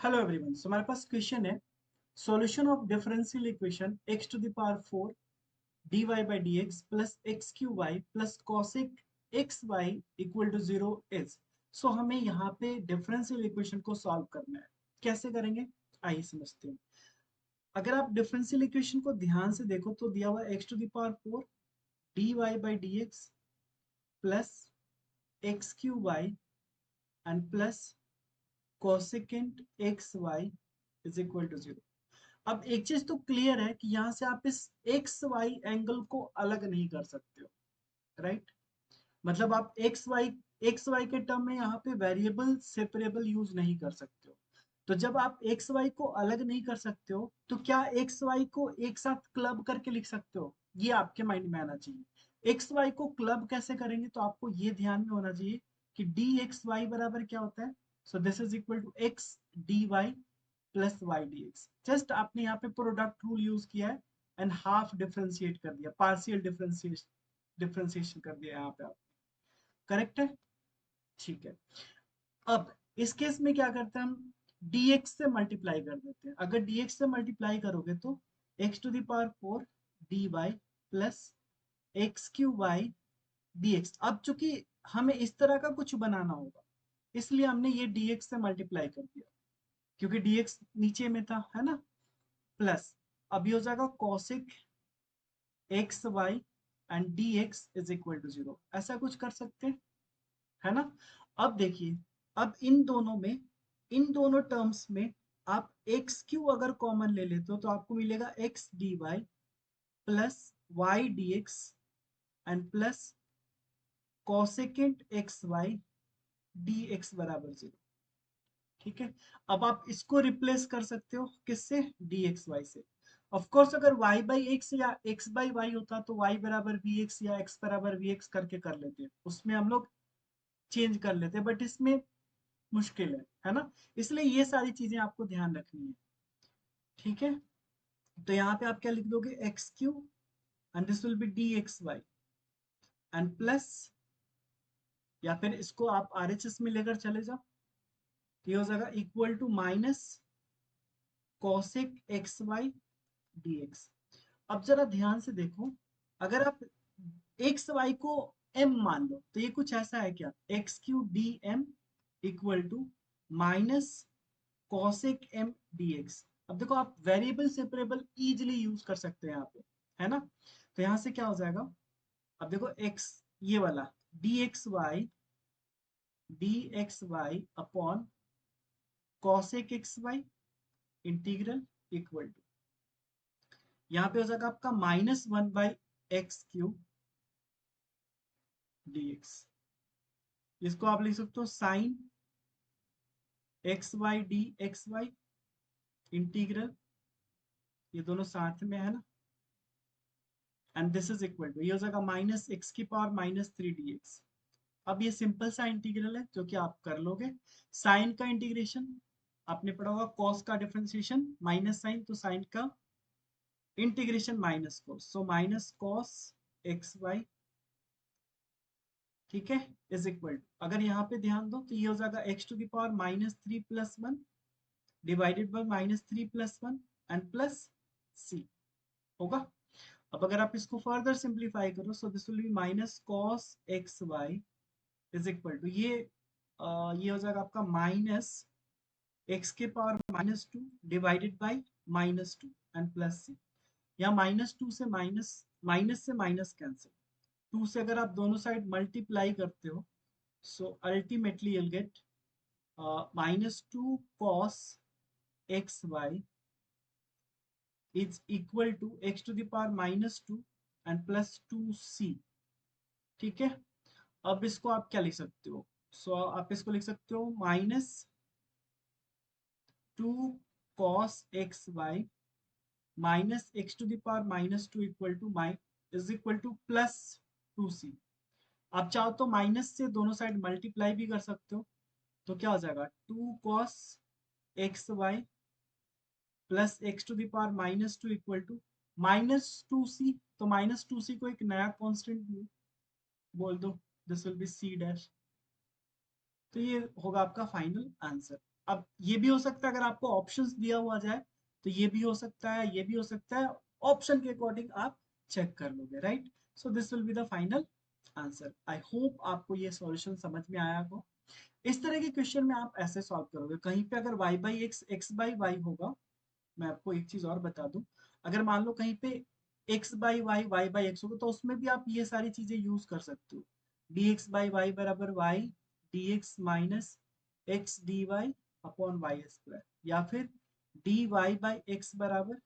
Hello everyone, so हमारे पास question है solution of differential equation x to the power 4 dy by dx plus x Q y plus cosec x y equal to 0 is. So हमें यहाँ पे differential equation को solve करना है। कैसे करेंगे आइए समझते हैं। अगर आप डिफरेंशियल इक्वेशन को ध्यान से देखो तो दिया हुआ x to the power 4 dy by dx plus x Q y and plus cosecant x y is equal to 0। अब एक चीज तो क्लियर है कि यहाँ से आप इस एक्स वाई एंगल को अलग नहीं कर सकते हो, राइट। मतलब आप एक्स वाई के टर्म में यहाँ पे वेरिएबल सेपरेबल यूज नहीं कर सकते हो। तो जब आप एक्स वाई को अलग नहीं कर सकते हो तो क्या एक्स वाई को एक साथ क्लब करके लिख सकते हो, ये आपके माइंड में आना चाहिए। एक्स वाई को क्लब कैसे करेंगे तो आपको ये ध्यान में होना चाहिए कि डी एक्स वाई बराबर क्या होता है। So this is equal to x d y plus y d x. Just आपने यहाँ पे प्रोडक्ट रूल यूज किया है एंड हाफ डिफ्रेंशिएट कर दिया, पार्शियल डिफ्रेंशिएशन कर दिया यहाँ पे आप। करेक्ट है, ठीक है। अब इस केस में क्या करते हैं हम, dx से मल्टीप्लाई कर देते हैं। अगर dx से मल्टीप्लाई करोगे तो x to the power 4 dy plus x Q y dx। अब चूंकि हमें इस तरह का कुछ बनाना होगा इसलिए हमने ये dx से मल्टीप्लाई कर दिया, क्योंकि dx नीचे में था, है ना। प्लस अब ये हो जाएगा cosec x y and dx is equal to 0। ऐसा कुछ कर सकते हैं, है ना। अब देखिए, अब इन दोनों टर्म्स में आप एक्स क्यू अगर कॉमन ले लेते हो तो आपको मिलेगा x d y plus y d x and plus cosecant x y d x बराबर 0। ठीक है। अब आप इसको रिप्लेस कर सकते हो किससे, डी एक्स वाई से। ऑफ कोर्स अगर y बाई एक्स या x बाई वाई होता तो y बराबर वी एक्स या x बराबर वी एक्स करके कर लेते, उसमें हम लोग चेंज कर लेते, बट इसमें मुश्किल है ना। इसलिए ये सारी चीजें आपको ध्यान रखनी है, ठीक है। तो यहाँ पे आप क्या लिख दोगे, x cube and this will be d x y and plus, या फिर इसको आप आरएचएस में लेकर चले जाओ तो ये हो जाएगा equal to minus cosec x y d x. अब जरा ध्यान से देखो, अगर आप एक्स वाई को m मान लो तो ये कुछ ऐसा है क्या, x cube d m equal to minus cosec m d x. अब देखो आप वेरिएबल सेपरेबल इजिली यूज कर सकते हैं यहाँ पे, है ना। तो यहाँ से क्या हो जाएगा, अब देखो x ये वाला d x y upon cosec x y integral equal to, यहाँ पे हो जाएगा आपका -1 by x cube d x. इसको आप लिख सकते हो sine x y d x y integral, ये दोनों साथ में है ना, and this is equal to, ये हो जाएगा माइनस एक्स की पावर -3 डी एक्स। अब ये सिंपल सा इंटीग्रल है जो कि आप कर लोगे। साइन का इंटीग्रेशन आपने पढ़ा होगा, कॉस का डिफरेंशिएशन माइनस साइन, तो साइन का integration minus cos, so minus cos x y, ठीक है, इज इक्वल टू, अगर यहाँ पे ध्यान दो तो ये हो जाएगा x to the power -3 plus 1 divided by -3 plus 1 and plus C होगा। अब अगर आप इसको फर्दर सिंप्लीफाई करो so this will be minus cos x y is equal to, ये हो जाएगा आपका माइनस एक्स के power -2 divided by -2 and plus C. यहाँ -2 से माइनस से माइनस कैंसिल, 2 से अगर आप दोनों साइड मल्टीप्लाई करते हो so ultimately you'll get -2 cos x y is equal to x to the power -2 and plus 2c। ठीक है। अब इसको आप क्या लिख सकते हो, सो आप इसको लिख सकते हो -2 cos x y minus x to the power -2 equal to is equal to plus 2c। आप चाहो तो माइनस से दोनों साइड मल्टीप्लाई भी कर सकते हो, तो क्या हो जाएगा 2 cos x y plus x to the power -2 equal to -2c। तो -2c को एक नया कांस्टेंट बोल दो, this will be c dash. तो ये होगा आपका फाइनल आंसर। अब ये भी हो सकता है अगर आपको ऑप्शंस दिया हुआ जाए तो ये भी हो सकता है, ये भी हो सकता है, ऑप्शन के अकॉर्डिंग आप चेक कर लोगे, right. So this will be the final answer. I hope आपको ये सॉल्यूशन समझ में आया हो। इस तरह के क्वेश्चन में आप ऐसे सॉल्व करोगे, कहीं पे अगर y by x x by y होगा, मैं आपको एक चीज और बता दूं, अगर मान लो कहीं पे x by y y by x होगा तो उसमें भी आप ये सारी चीजें यूज कर सकते हो, dx बाई वाई बराबर y dx minus x d y upon y square, या फिर dy बाई एक्स बराबर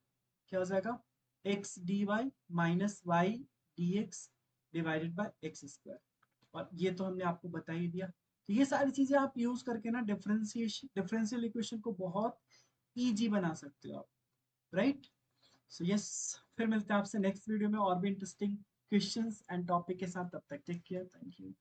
क्या हो जाएगा, x d y minus y d x divided by x square. और ये तो हमने आपको बता ही दिया। तो ये सारी चीजें आप यूज करके ना डिफरेंशियल इक्वेशन को बहुत इजी बना सकते हो आप, राइट। सो यस, फिर मिलते हैं आपसे नेक्स्ट वीडियो में और भी इंटरेस्टिंग क्वेश्चंस एंड टॉपिक के साथ। तब तक टेक केयर, थैंक यू।